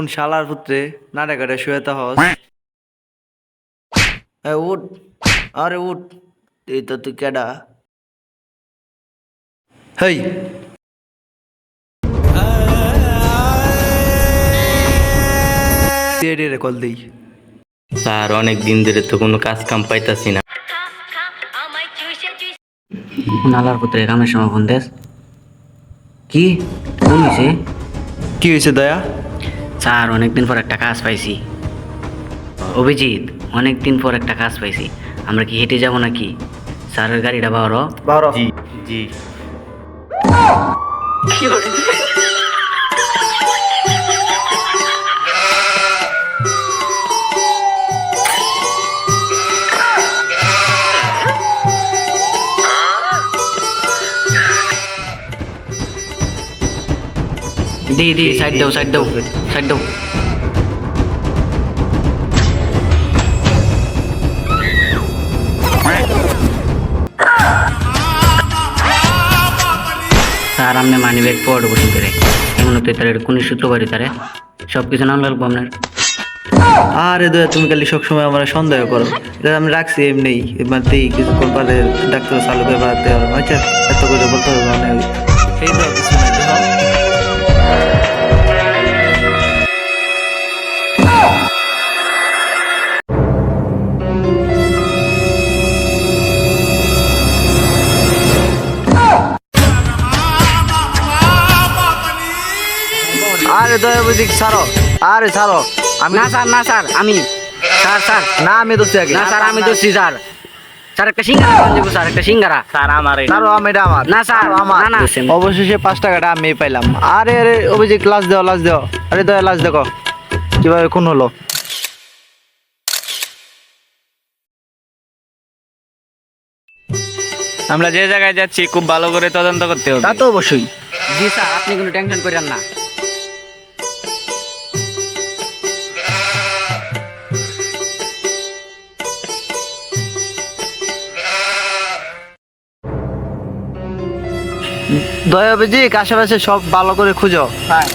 কোন শালার পুত্রে নাড়ে কাটে শুয়েতে হস উঠ আরে উঠ এই তো তুই কেডা হেই রে কল দেই স্যার অনেক দিন ধরে তো কোনো কাজ কাম পাইতাছি না। নালার পুত্রে কামের সময় ফোন দেস কি কোন হয়েছে? কি হয়েছে দয়া? স্যার অনেকদিন পর একটা কাজ পাইছি। অভিজিৎ অনেকদিন পর একটা কাজ পাইছি, আমরা কি হেঁটে যাব নাকি? স্যারের গাড়িটা বারো বারো জি জি দি সাইড দাও সাইড দাও সাইড দাও। স্যার আপনি মানি ব্যাগ পড়ে বসে করে এমন তো তার কোন সূত্র বাড়ি তারে সব কিছু নাম লাগবো আপনার। আরে দয়া তুমি খালি সবসময় আমার সন্দেহ করো, এটা আমি রাখছি এমনি এমনিতেই কিছুক্ষণ পরে ডাক্তার চালু করে বাড়াতে হবে। আচ্ছা এত করে বলতে হবে মানে সেই তো কিছু নাই তো আরে দয়া বুঝি ছাড়ো, আরে ছাড়ো আমি না স্যার না স্যার আমি স্যার না আমি দোষী আগে না স্যার আমি দোষী স্যার। স্যার একটা সিঙ্গারা পান দেবো স্যার, একটা সিঙ্গারা। স্যার আমার ছাড়ো আমি এটা আমার না স্যার ছাড়ো, আমার না না অবশেষে 5 টাকাটা আমি পাইলাম। আরে আরে অভিজিৎ লাশ দাও লাশ দাও, আরে দয়া লাশ দেখো কিভাবে খুন হলো। আমরা যে জায়গায় যাচ্ছি খুব ভালো করে তদন্ত করতে হবে। তা তো অবশ্যই। জি স্যার আপনি কোনো টেনশন করেন না। দয়া অভিজিৎ আশেপাশে সব ভালো করে খুঁজো। হ্যাঁ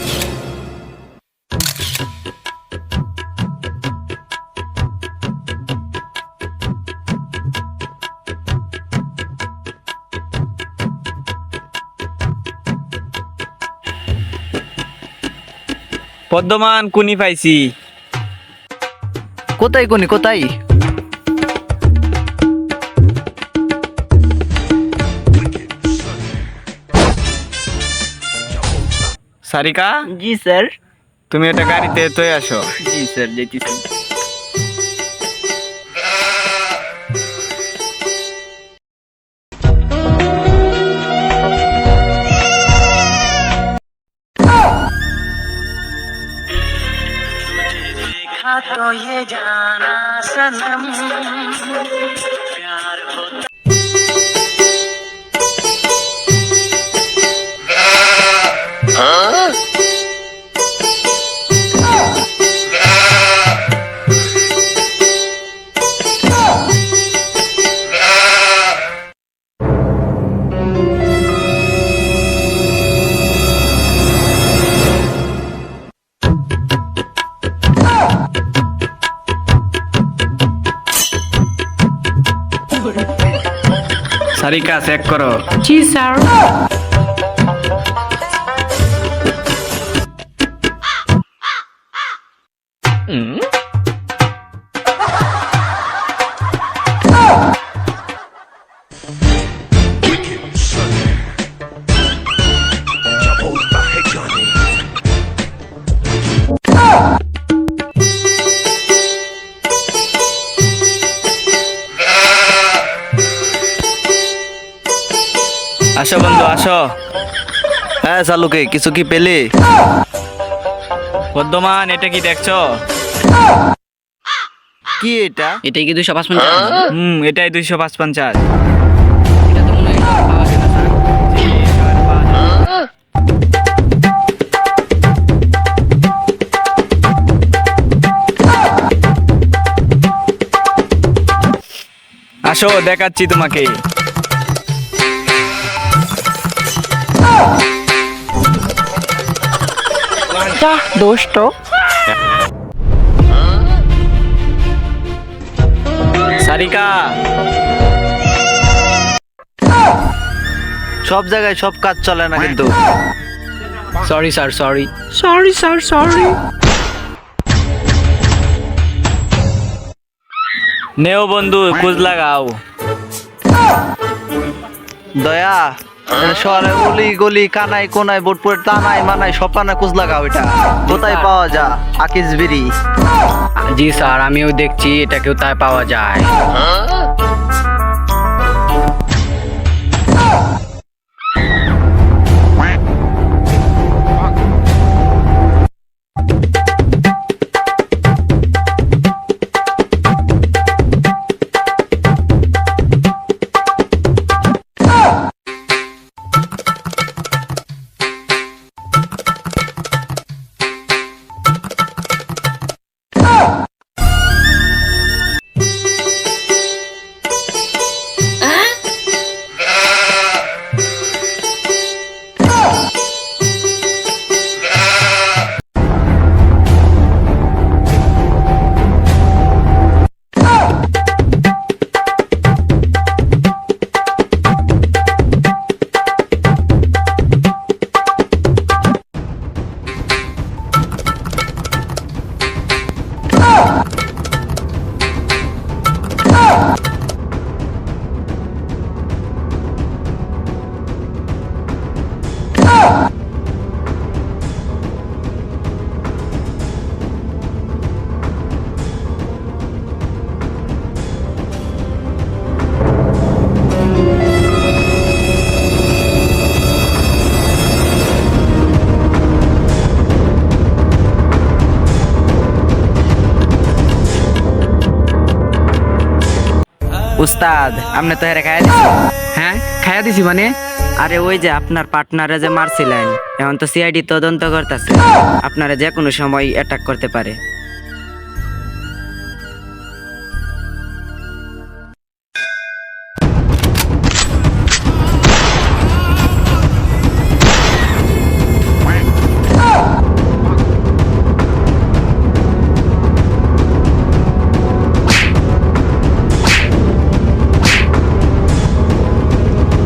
পদ্মমান কুনি পাইছি। কোথায় কোনি কোথায়? সারিকা জি স্যার। তুমি এটা গাড়িতে তৈ আসো। জি স্যার যেতেছি। तो ये जाना सनम प्यार होता সারিকা চেক করো। জি স্যার। আসো বন্ধু আসো। হ্যাঁ চালুকে কিছু কি পেলে? পদ্মমান এটা কি দেখছো? কি এটা? এটাই কি 255? এটাই 255। এটা তো মনে হয় পাওয়া যায় না স্যার। আসো দেখাচ্ছি তোমাকে। Ya, dosto. সারিকা, সব জায়গায় সব কাজ চলে না কিন্তু। Sorry sir, sorry sorry sir, sorry. নেও বন্ধু, খোঁজ লাগাও। দয়া, এটা শহরে গলি গলি কানাই কোনায় বোটপুরে টানাই মানাই সব পানা কুজ লাগাও। এটা কোথায় পাওয়া যা? আকিস বিড়ি। জি স্যার, আমিও দেখছি এটা কোথায় পাওয়া যায়। উস্তাদ, আপনি তো হেরে খাইয়া দিছেন। হ্যাঁ, খাইয়া দিছি মানে? আরে ওই যে আপনার পার্টনারে যে মারছিলেন, এখন তো সিআইডি তদন্ত করতেছে, আপনারা যে কোনো সময় অ্যাটাক করতে পারে।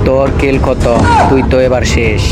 তোর কিল খতম, তুই তো এবার শেষ।